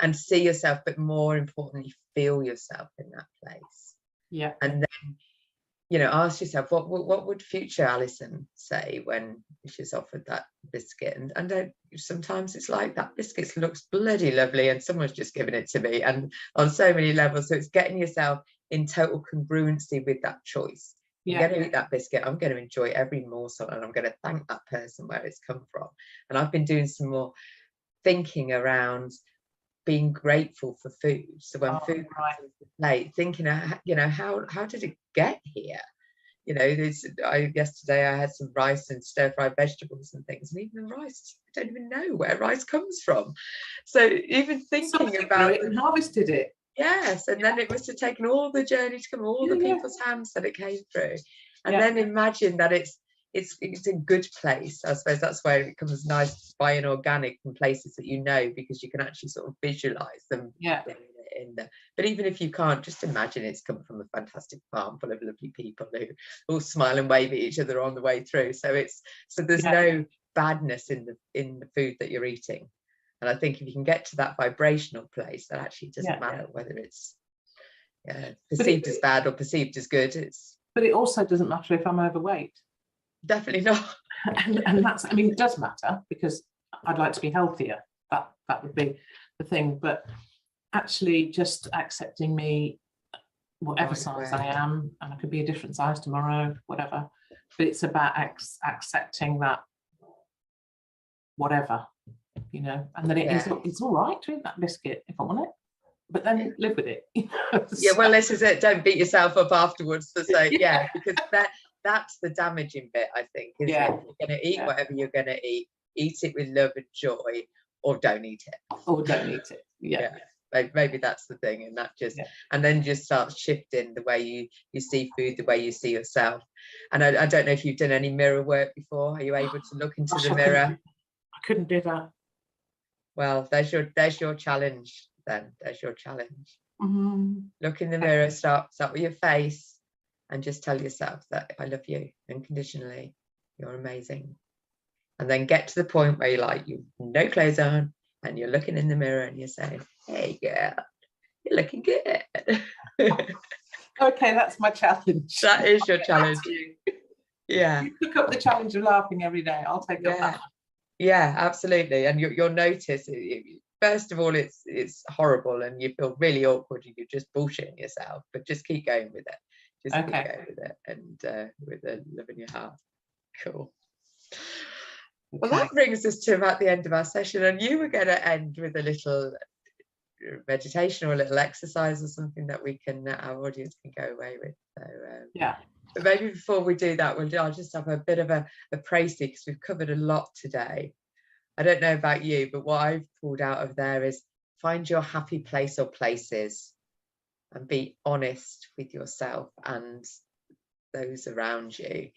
and see yourself, but more importantly, feel yourself in that place. Yeah. And then ask yourself, what would future Alison say when she's offered that biscuit? And sometimes it's like, that biscuit looks bloody lovely and someone's just given it to me, and on so many levels. So it's getting yourself in total congruency with that choice. I'm going to eat that biscuit, I'm going to enjoy every morsel, and I'm going to thank that person where it's come from. And I've been doing some more thinking around being grateful for food. So when food comes to the plate, thinking, how did it get here? Yesterday I had some rice and stir-fried vegetables and things, and even the rice, I don't even know where rice comes from. So even thinking about it and harvested it. Yes, and then it must have taken all the journey to come, all the people's hands that it came through. And then imagine that it's a good place. I suppose that's where it becomes nice buying organic from places that because you can actually sort of visualize them. In there. But even if you can't, just imagine it's come from a fantastic farm full of lovely people who all smile and wave at each other on the way through. So there's no badness in the food that you're eating. And I think if you can get to that vibrational place, that actually doesn't matter whether it's perceived as bad or perceived as good. But it also doesn't matter if I'm overweight. Definitely not. and that's, it does matter, because I'd like to be healthier. That would be the thing. But actually just accepting me, whatever size I am, and I could be a different size tomorrow, whatever. But it's about accepting that whatever, and then it's all right to eat that biscuit if I want it, but then live with it. Well, this is it. Don't beat yourself up afterwards to say, because that's the damaging bit, I think, isn't it? You're going to eat whatever you're going to eat it with love and joy, or don't eat it. Maybe that's the thing. And that just and then just starts shifting the way you see food, the way you see yourself. And I don't know if you've done any mirror work before. Are you able to look into the mirror? I couldn't do that. Well, there's your challenge then. There's your challenge. Look in the mirror, start with your face, and just tell yourself that I love you unconditionally, you're amazing. And then get to the point where you've no clothes on, and you're looking in the mirror and you're saying, hey girl, you're looking good. Okay, that's my challenge. That is your challenge. You pick up the challenge of laughing every day. I'll take up that. Yeah, absolutely. And you'll notice, first of all, it's horrible and you feel really awkward and you're just bullshitting yourself, but just keep going with it. Just keep going with it, and with the love in your heart. Cool. Well, that brings us to about the end of our session, and you were going to end with a little meditation or a little exercise or something that our audience can go away with. So but maybe before we do that, I'll just have a bit of a praise, because we've covered a lot today. I don't know about you, but what I've pulled out of there is find your happy place or places, and be honest with yourself and those around you,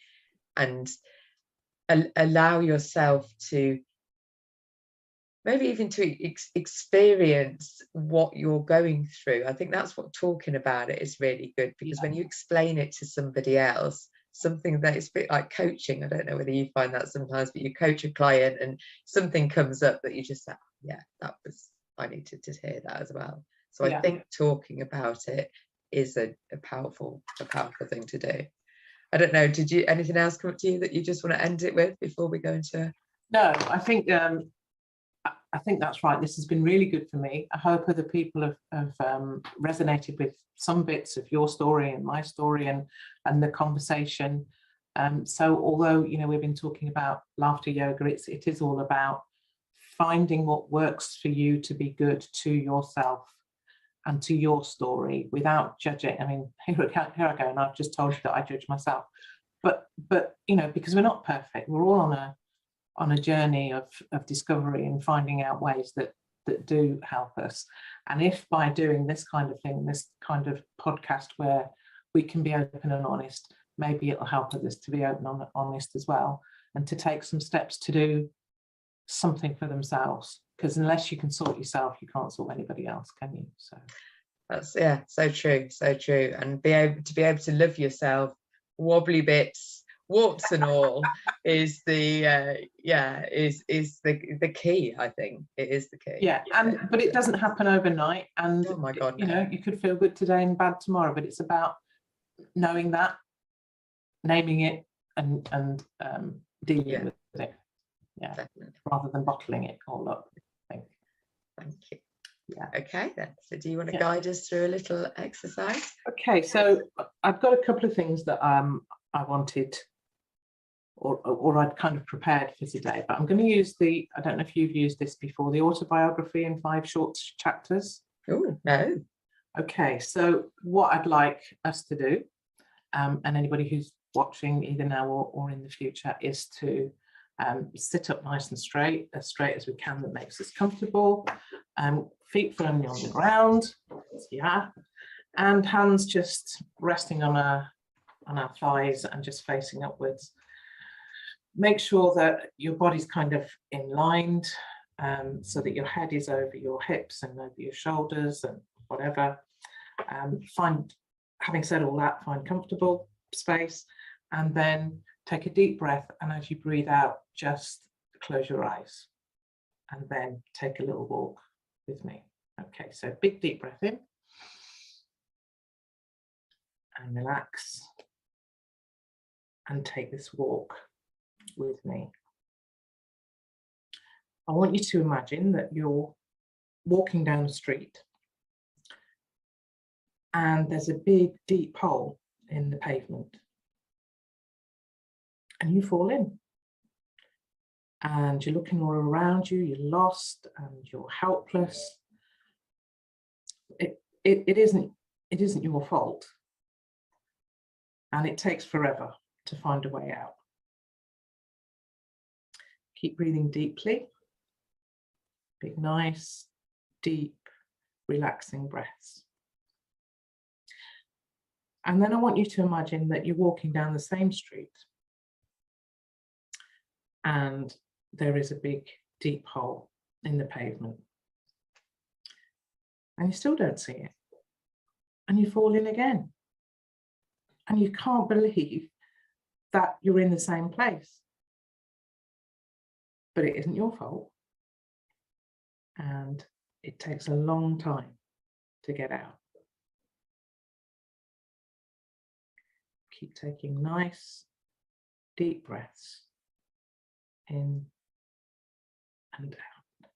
and allow yourself to maybe even to experience what you're going through. I think that's what talking about it is really good, because when you explain it to somebody else, something that is a bit like coaching, I don't know whether you find that sometimes, but you coach a client and something comes up that you just say, I needed to hear that as well. So I think talking about it is a powerful thing to do. I don't know, did you anything else come up to you that you just want to end it with before we go into? No, I think that's right. This has been really good for me. I hope other people have resonated with some bits of your story and my story and the conversation. So although we've been talking about laughter yoga, it is all about finding what works for you to be good to yourself and to your story without judging. I mean, here I go, and I've just told you that I judge myself. But because we're not perfect, we're all on a journey of discovery and finding out ways that do help us. And if by doing this kind of thing, this kind of podcast where we can be open and honest, maybe it'll help others to be open and honest as well, and to take some steps to do something for themselves. Because unless you can sort yourself, you can't sort anybody else, can you? So that's, yeah, so true, so true. And be able to love yourself, wobbly bits, warts and all, is the is the key. I think it is the key. Yeah, but it doesn't happen overnight. And oh my God, you know, you could feel good today and bad tomorrow, but it's about knowing that, naming it, and dealing with it. Yeah, definitely. Rather than bottling it all up. Thank you. Yeah. Okay then. So do you want to guide us through a little exercise? Okay, so I've got a couple of things that I wanted, or I'd kind of prepared for today, but I'm going to use I don't know if you've used this before, the autobiography in 5 short chapters. Oh, no. Okay, so what I'd like us to do, and anybody who's watching either now or in the future, is to sit up nice and straight as we can, that makes us comfortable, feet firmly on the ground, yeah, and hands just resting on our thighs and just facing upwards. Make sure that your body's kind of in-lined, so that your head is over your hips and over your shoulders and whatever. Having said all that, find comfortable space, and then take a deep breath, and as you breathe out, just close your eyes, and then take a little walk with me. Okay, so big deep breath in, and relax, and take this walk with me. I want you to imagine that you're walking down the street, and there's a big deep hole in the pavement, and you fall in, and you're looking all around you, you're lost and you're helpless. It isn't your fault, and it takes forever to find a way out. Keep breathing deeply, big, nice, deep, relaxing breaths. And then I want you to imagine that you're walking down the same street, and there is a big, deep hole in the pavement, and you still don't see it, and you fall in again, and you can't believe that you're in the same place, but it isn't your fault, and it takes a long time to get out. Keep taking nice, deep breaths in and out.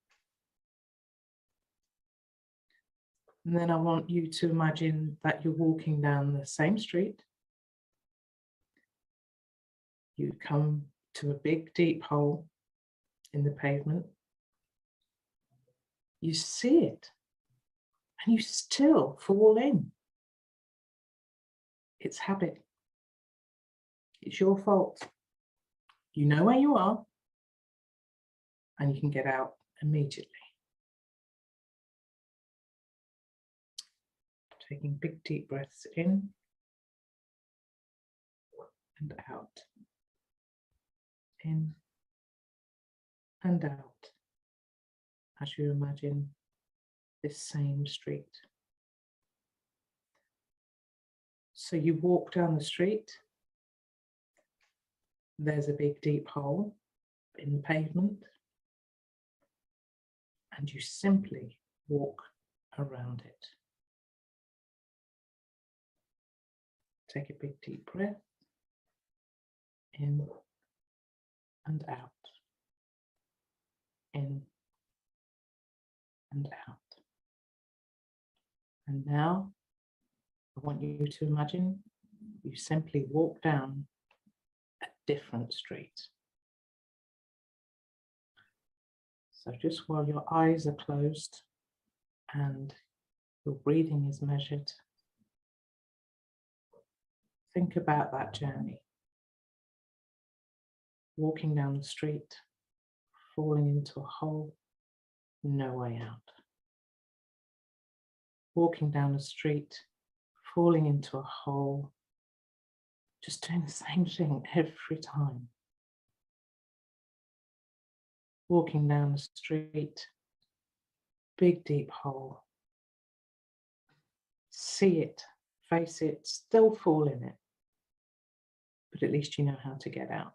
And then I want you to imagine that you're walking down the same street. You come to a big, deep hole in the pavement. You see it, and you still fall in. It's habit. It's your fault. You know where you are, and you can get out immediately. Taking big, deep breaths in and out. In and out, as you imagine this same street. So you walk down the street, there's a big deep hole in the pavement, and you simply walk around it. Take a big deep breath in and out, in and out. And now I want you to imagine you simply walk down a different street. So just while your eyes are closed and your breathing is measured, think about that journey. Walking down the street falling into a hole, no way out. Walking down the street, falling into a hole, just doing the same thing every time. Walking down the street, big deep hole. See it, face it, still fall in it, but at least you know how to get out.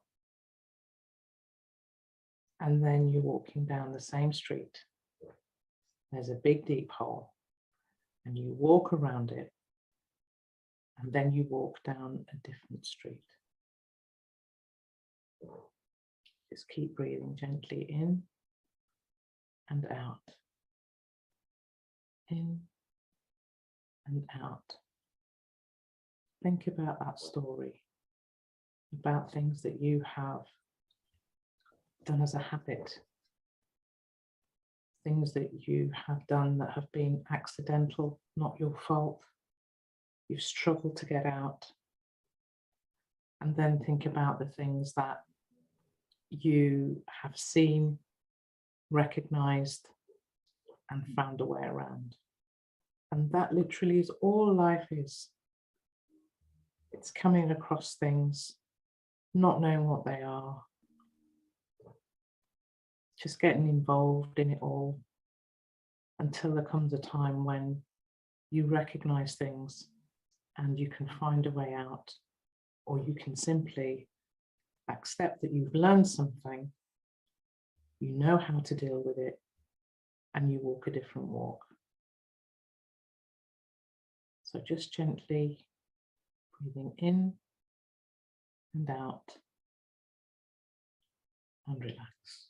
And then you're walking down the same street. There's a big deep hole, and you walk around it, and then you walk down a different street. Just keep breathing gently in and out. In and out. Think about that story, about things that you have done as a habit, things that you have done that have been accidental, not your fault. You've struggled to get out. And then think about the things that you have seen, recognized, and found a way around. And that literally is all life is. It's coming across things, not knowing what they are, just getting involved in it all until there comes a time when you recognize things and you can find a way out, or you can simply accept that you've learned something, you know how to deal with it, and you walk a different walk. So just gently breathing in and out and relax.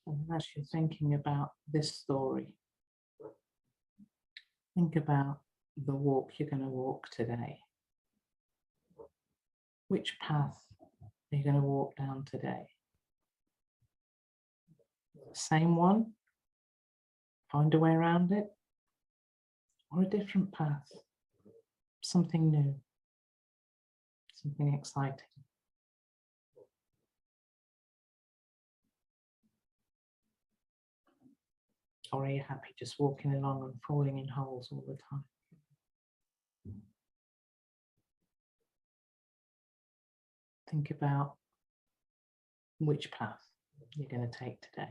And as you're thinking about this story, think about the walk you're going to walk today. Which path are you going to walk down today? The same one? Find a way around it? Or a different path? Something new? Something exciting? Or are you happy just walking along and falling in holes all the time? Think about which path you're going to take today.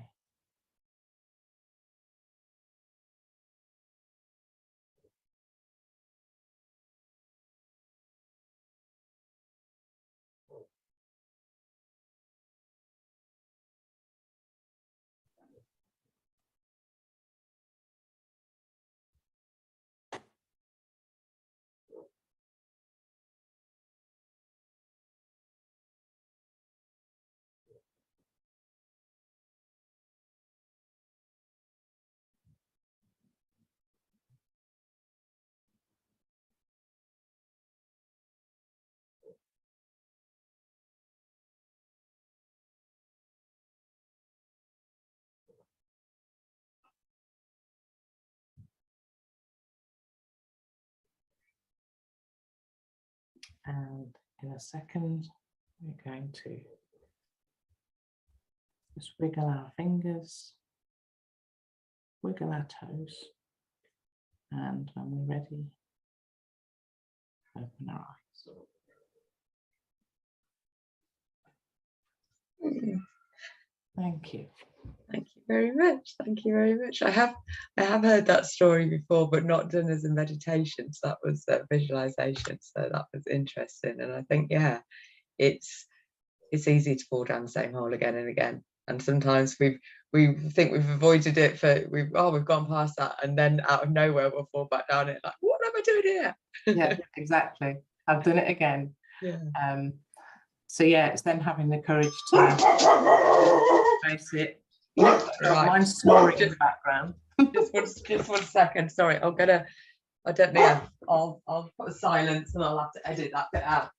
And in a second, we're going to just wiggle our fingers, wiggle our toes, and when we're ready, open our eyes. Thank you. Thank you very much. Thank you very much. I have heard that story before, but not done as a meditation. So that was visualization. So that was interesting. And I think, yeah, it's easy to fall down the same hole again and again. And sometimes we think we've avoided it we've gone past that, and then out of nowhere we'll fall back down it. Like, what am I doing here? Yeah, exactly. I've done it again. Yeah. So yeah, it's then having the courage to face it. Right. Mine's snoring in the background. just one second. Sorry, I'm gonna I don't know. I'll put a silence and I'll have to edit that bit out.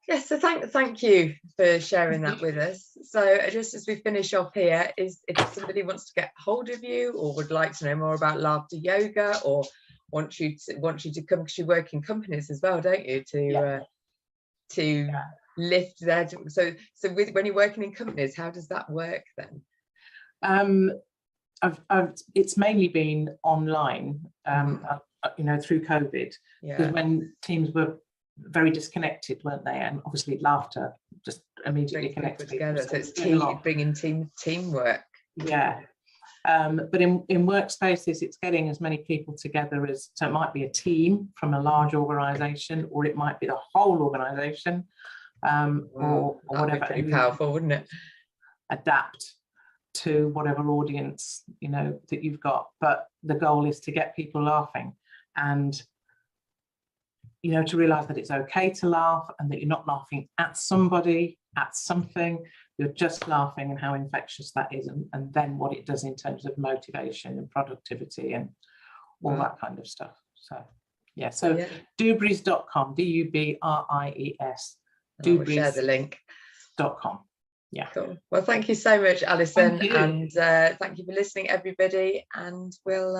Yes, so thank you for sharing that with us. So just as we finish off here, is if somebody wants to get hold of you or would like to know more about laughter yoga, or want you to come, because you work in companies as well, don't you, to lift their, so when you're working in companies, how does that work then? It's mainly been online, through COVID, because when teams were very disconnected, weren't they? And obviously laughter just immediately connected together. people. So it's bringing teamwork. Yeah. But in workspaces, it's getting as many people together as, so it might be a team from a large organization, or it might be the whole organization, or whatever. That'd be pretty powerful, wouldn't it? Adapt to whatever audience that you've got, but the goal is to get people laughing, and to realize that it's okay to laugh, and that you're not laughing at somebody, at something, you're just laughing, and how infectious that is, and then what it does in terms of motivation and productivity and all that kind of stuff. So Dubries.com, DUBRIES, We'll share the link. .com. Yeah. Cool. Well, thank you so much, Alison, and thank you for listening, everybody, and we'll